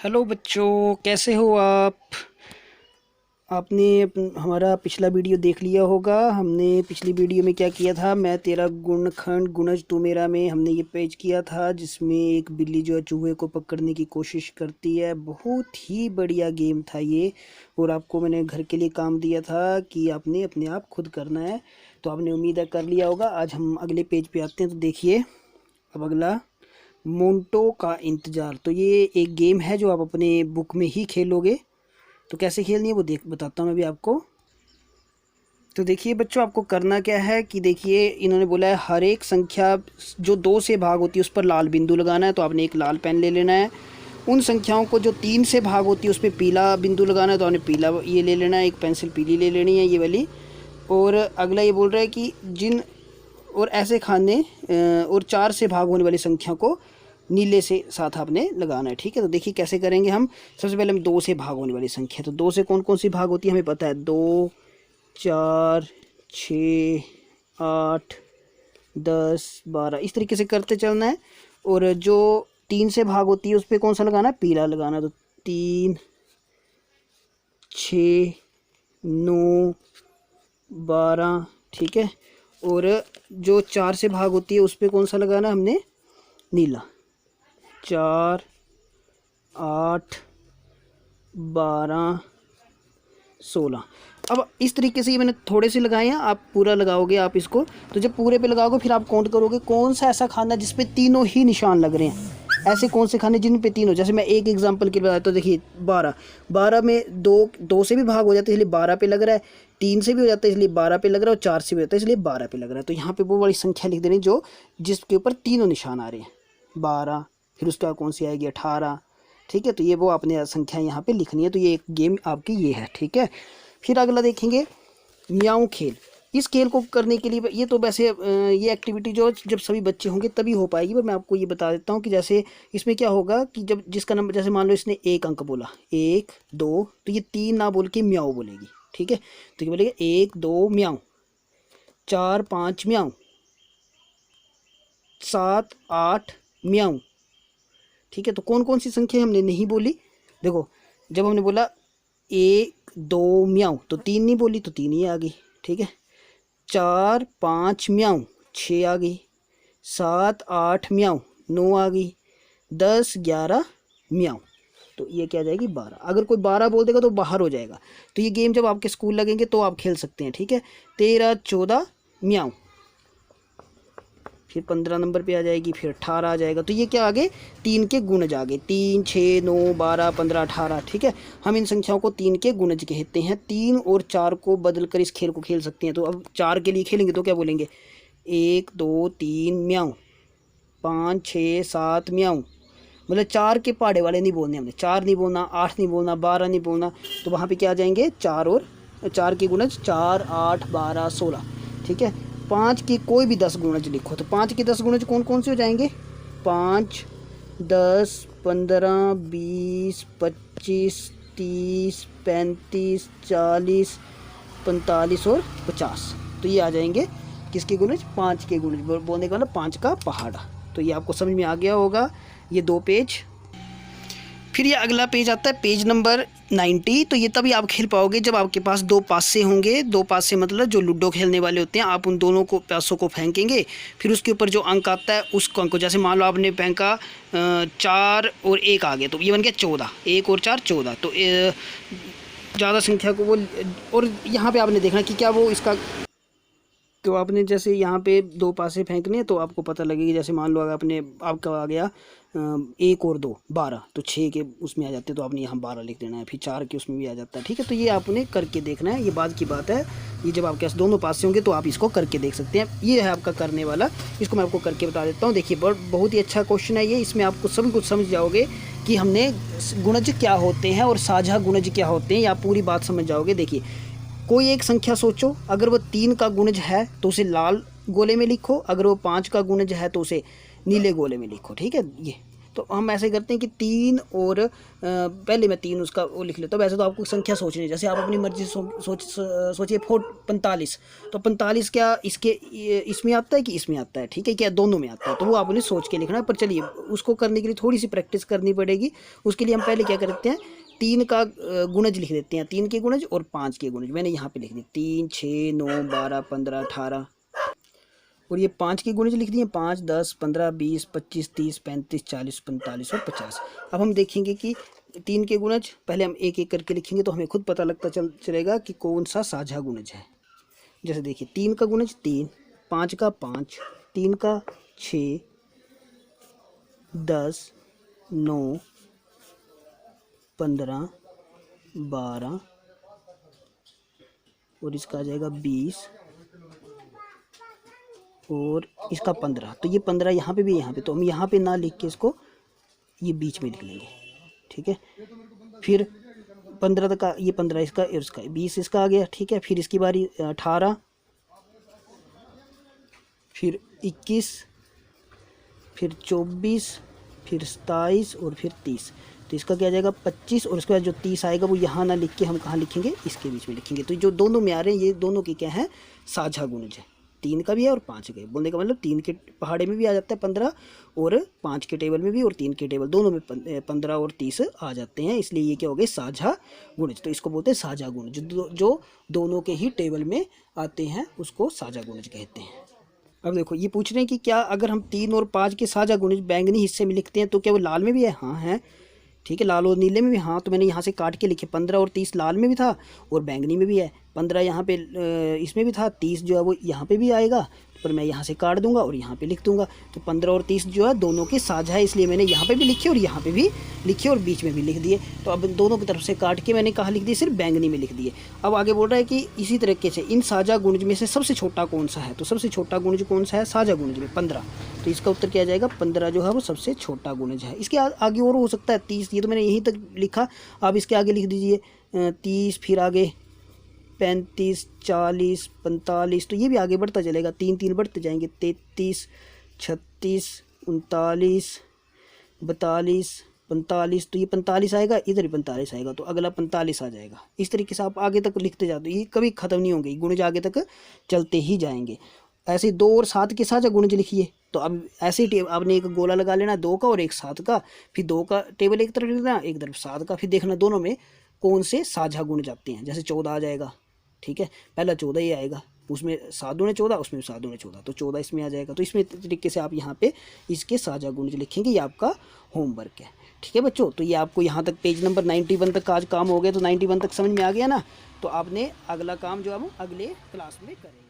Hello बच्चों, कैसे हो आप। आपने हमारा पिछला वीडियो देख लिया होगा। हमने पिछली वीडियो में क्या किया था, मैं तेरा गुणनखंड गुणज तू मेरा में हमने ये पेज किया था, जिसमें एक बिल्ली जो है चूहे को पकड़ने की कोशिश करती है। बहुत ही बढ़िया गेम था ये। और आपको मैंने घर के लिए काम दिया था कि आपने अपने आप खुद करना है, तो आपने उम्मीद है कर लिया होगा। आज हम अगले पेज पे आते हैं। तो देखिए अब अगला, मोंटो का इंतज़ार। तो ये एक गेम है जो आप अपने बुक में ही खेलोगे। तो कैसे खेलनी है वो बताता हूँ मैं भी आपको। तो देखिए बच्चों, आपको करना क्या है कि देखिए इन्होंने बोला है हर एक संख्या जो 2 से भाग होती है उस पर लाल बिंदु लगाना है। तो आपने एक लाल पेन ले लेना है। उन संख्याओं को जो 3 से भाग होती है उस पर पीला बिंदु लगाना है। तो आपने पीला ये ले लेना है, एक पेंसिल पीली ले लेनी है, ये वाली। और अगला ये बोल रहा है कि जिन और ऐसे खाने और 4 से भाग होने वाली संख्या को नीले से साथ आपने लगाना है। ठीक है, तो देखिए कैसे करेंगे हम। सबसे पहले हम 2 से भाग होने वाली संख्या, तो 2 से कौन कौन सी भाग होती है हमें पता है। 2, 4, 6, 8, 10, 12, इस तरीके से करते चलना है। और जो 3 से भाग होती है उस पर कौन सा लगाना है, पीला लगाना है। तो 3, 6, 9, 12, ठीक है। और जो 4 से भाग होती है उस पर कौन सा लगाना है हमने, नीला। 4, 8, 12, 16। अब इस तरीके से ये मैंने थोड़े से लगाए हैं, आप पूरा लगाओगे आप इसको। तो जब पूरे पे लगाओगे फिर आप काउंट करोगे कौन सा ऐसा खाना जिस पे तीनों ही निशान लग रहे हैं। ऐसे कौन से खाने जिन पे तीनों, जैसे मैं एक एग्जांपल के लिए बताता हूँ। तो देखिए 12 में दो से भी भाग हो जाते हैं इसलिए 12 पे लग रहा है, 3 से भी हो जाता है इसलिए 12 पे लग रहा है, और 4 से भी होता है इसलिए 12 पे लग रहा है। तो यहाँ पे वो वाली संख्या लिख देनी जो जिसके ऊपर तीनों निशान आ रहे हैं। 12, फिर उसके बाद कौन सी आएगी, 18। ठीक है, तो ये वो आपने संख्या यहाँ पे लिखनी है। तो ये एक गेम आपकी ये है। ठीक है, फिर अगला देखेंगे म्याऊं खेल। इस खेल को करने के लिए ये तो वैसे ये एक्टिविटी जो जब सभी बच्चे होंगे तभी हो पाएगी, पर मैं आपको ये बता देता हूँ कि जैसे इसमें क्या होगा कि जब जिसका नंबर, जैसे मान लो इसने 1 अंक बोला, 1, 2, तो ये 3 ना बोल के म्याऊं बोलेगी। ठीक है, तो क्या बोलेगा, 1, 2 म्याऊं, 4, 5 म्याऊं, 7, 8 म्याऊं। ठीक है, तो कौन कौन सी संख्या हमने नहीं बोली, देखो। जब हमने बोला 1, 2 म्याऊं तो 3 नहीं बोली, तो 3 ही आ गई। ठीक है, 4, 5 म्याऊं 6 आ गई, 7, 8 म्याऊं 9 आ गई, 10, 11 म्याऊं, तो ये क्या आ जाएगी, 12। अगर कोई 12 बोल देगा तो बाहर हो जाएगा। तो ये गेम जब आपके स्कूल लगेंगे तो आप खेल सकते हैं। ठीक है, 13, 14 म्याऊं, फिर 15 नंबर पे आ जाएगी, फिर 18 आ जाएगा। तो ये क्या आ गए, 3 के गुणज आ गए। 3, 6, 9, 12, 15, 18। ठीक है, हम इन संख्याओं को 3 के गुणज कहते हैं। 3 और 4 को बदल कर इस खेल को खेल सकते हैं। तो अब 4 के लिए खेलेंगे तो क्या बोलेंगे, 1, 2, 3 म्याऊं, 5, 6, 7 म्याऊं। मतलब 4 के पहाड़े वाले नहीं बोलने हमने, 4 नहीं बोलना, 8 नहीं बोलना, 12 नहीं बोलना। तो वहाँ पे क्या आ जाएंगे, 4 और 4 के गुणज 4, 8, 12, 16। ठीक है, 5 की कोई भी 10 गुणज लिखो। तो 5 के 10 गुणज कौन कौन से हो जाएंगे, 5, 10, 15, 20, 25, 30, 35, 40, 45 और 50। तो ये आ जाएंगे किसके गुणज, 5 के गुणज। बोलने का मतलब 5 का पहाड़ा। तो ये आपको समझ में आ गया होगा, ये 2 पेज। फिर ये अगला पेज आता है, पेज नंबर 90। तो ये तभी आप खेल पाओगे जब आपके पास 2 पासे होंगे। 2 पासे मतलब जो लूडो खेलने वाले होते हैं, आप उन दोनों को पासों को फेंकेंगे। फिर उसके ऊपर जो अंक आता है उस अंक को, जैसे मान लो आपने फेंका 4 और 1 आ गया, तो ये बन गया 14। 1 और 4 14। तो ज़्यादा संख्या को वो, और यहाँ पे आपने देखना कि क्या वो इसका, तो आपने जैसे यहाँ पे 2 पासे फेंकने तो आपको पता लगेगी। जैसे मान लो अगर आपने, आपका आ गया 1 और 2 12, तो 6 के उसमें आ जाते हैं, तो आपने यहाँ 12 लिख देना है। फिर 4 के उसमें भी आ जाता है। ठीक है, तो ये आपने करके देखना है, ये बाद की बात है। ये जब आपके पास दोनों पासे होंगे तो आप इसको करके देख सकते हैं। ये है आपका करने वाला, इसको मैं आपको करके बता देता हूँ। देखिए बहुत ही अच्छा क्वेश्चन है ये। इसमें आपको सभी कुछ समझ जाओगे कि हमने गुणज क्या होते हैं और साझा गुणज क्या होते हैं, या पूरी बात समझ जाओगे। देखिए कोई एक संख्या सोचो, अगर वो 3 का गुणज है तो उसे लाल गोले में लिखो, अगर वो 5 का गुणज है तो उसे नीले गोले में लिखो। ठीक है, ये तो तो हम ऐसे करते हैं कि 3 और पहले मैं 3 उसका वो लिख लेता हूँ। वैसे तो आपको संख्या सोचनी है, जैसे आप अपनी मर्जी से सोचिए 45, तो 45 क्या इसके इसमें आता है कि इसमें आता है, ठीक है, क्या दोनों में आता है, तो वो आपने सोच के लिखना है। पर चलिए उसको करने के लिए थोड़ी सी प्रैक्टिस करनी पड़ेगी। उसके लिए हम पहले क्या करते हैं, 3 का गुणज लिख देते हैं, 3 के गुणज और 5 के गुणज मैंने यहाँ पे लिख दिए, 3 6 9 12 15 18, और ये 5 के गुणज लिख दिए, 5 10 15 20 25 30 35 40 45 और 50। अब हम देखेंगे कि 3 के गुणज पहले हम एक एक करके लिखेंगे तो हमें खुद पता लगता चलेगा कि कौन सा साझा गुणज है। जैसे देखिए 3 का गुणज 3, 5 का 5, 3 का 6, 10 9 15 12 और इसका आ जाएगा 20 और इसका 15। तो ये 15 यहाँ पे भी, यहाँ पे, तो हम यहाँ पे ना लिख के इसको ये बीच में लिख लेंगे, ठीक है। फिर 15 तक का, ये 15 इसका और इसका 20 इसका आ गया, ठीक है। फिर इसकी बारी 18, फिर 21, फिर 24, फिर 27 और फिर 30। तो इसका क्या आ जाएगा 25, और उसके बाद जो 30 आएगा वो यहाँ ना लिख के हम कहाँ लिखेंगे, इसके बीच में लिखेंगे। तो जो दोनों में आ रहे हैं ये दोनों के क्या है, साझा गुणज है। 3 का भी है और 5 का, बोलने का मतलब 3 के पहाड़े में भी आ जाता है 15 और 5 के टेबल में भी, और 3 के टेबल दोनों में 15 और 30 आ जाते हैं, इसलिए ये क्या हो गए, साझा गुणज। तो इसको बोलते हैं साझा गुणज, जो दोनों के ही टेबल में आते हैं उसको साझा गुणज कहते हैं। अब देखो ये पूछ रहे हैं कि क्या अगर हम 3 और 5 के साझा गुणज बैंगनी हिस्से में लिखते हैं तो क्या वो लाल में भी है? हाँ है, ठीक है, लाल और नीले में भी। हाँ, तो मैंने यहाँ से काट के लिखे, 15 और 30 लाल में भी था और बैंगनी में भी है। 15 यहाँ पे इसमें भी था, 30 जो है वो यहाँ पे भी आएगा, पर मैं यहाँ से काट दूंगा और यहाँ पे लिख दूंगा। तो 15 और 30 जो है दोनों के साझा है, इसलिए मैंने यहाँ पे भी लिखे और यहाँ पे भी लिखे और बीच में भी लिख दिए। तो अब दोनों की तरफ से काट के मैंने कहाँ लिख दिए, सिर्फ बैंगनी में लिख दिए। अब आगे बोल रहा है कि इसी तरीके से इन साझा गुणज में से सबसे छोटा कौन सा है, तो सबसे छोटा गुणज कौन सा है साझा गुणज में, 15। तो इसका उत्तर क्या जाएगा, 15 जो है वो सबसे छोटा गुणज है। इसके आगे और हो सकता है 30, ये तो मैंने यहीं तक लिखा, आप इसके आगे लिख दीजिए 30, फिर आगे 35 40 45, तो ये भी आगे बढ़ता चलेगा, 3 3 बढ़ते जाएंगे, 33 36 39 42 45, तो ये 45 आएगा, इधर ही 45 आएगा, तो अगला 45 आ जाएगा। इस तरीके से आप आगे तक लिखते जाते, ये कभी ख़त्म नहीं होंगे, गुणज आगे तक चलते ही जाएंगे। ऐसे 2 और 7 के साझा गुणज लिखिए, तो अब ऐसे ही आपने एक गोला लगा लेना 2 का और एक 7 का, फिर 2 का टेबल एक तरफ लिखना, एक तरफ 7 का, फिर देखना दोनों में कौन से साझा गुणज आते हैं। जैसे 14 आ जाएगा, ठीक है, पहला 14 ही आएगा, उसमें 7 दूने 14, उसमें 7 दूने 14, तो 14 इसमें आ जाएगा। तो इसमें तरीके से आप यहाँ पे इसके साझा गुणज लिखेंगे, ये आपका होमवर्क है, ठीक है बच्चों। तो ये आपको यहाँ तक पेज नंबर 91 तक आज काम हो गया, तो 91 तक समझ में आ गया ना। तो आपने अगला काम जो है वो अगले क्लास में करेंगे।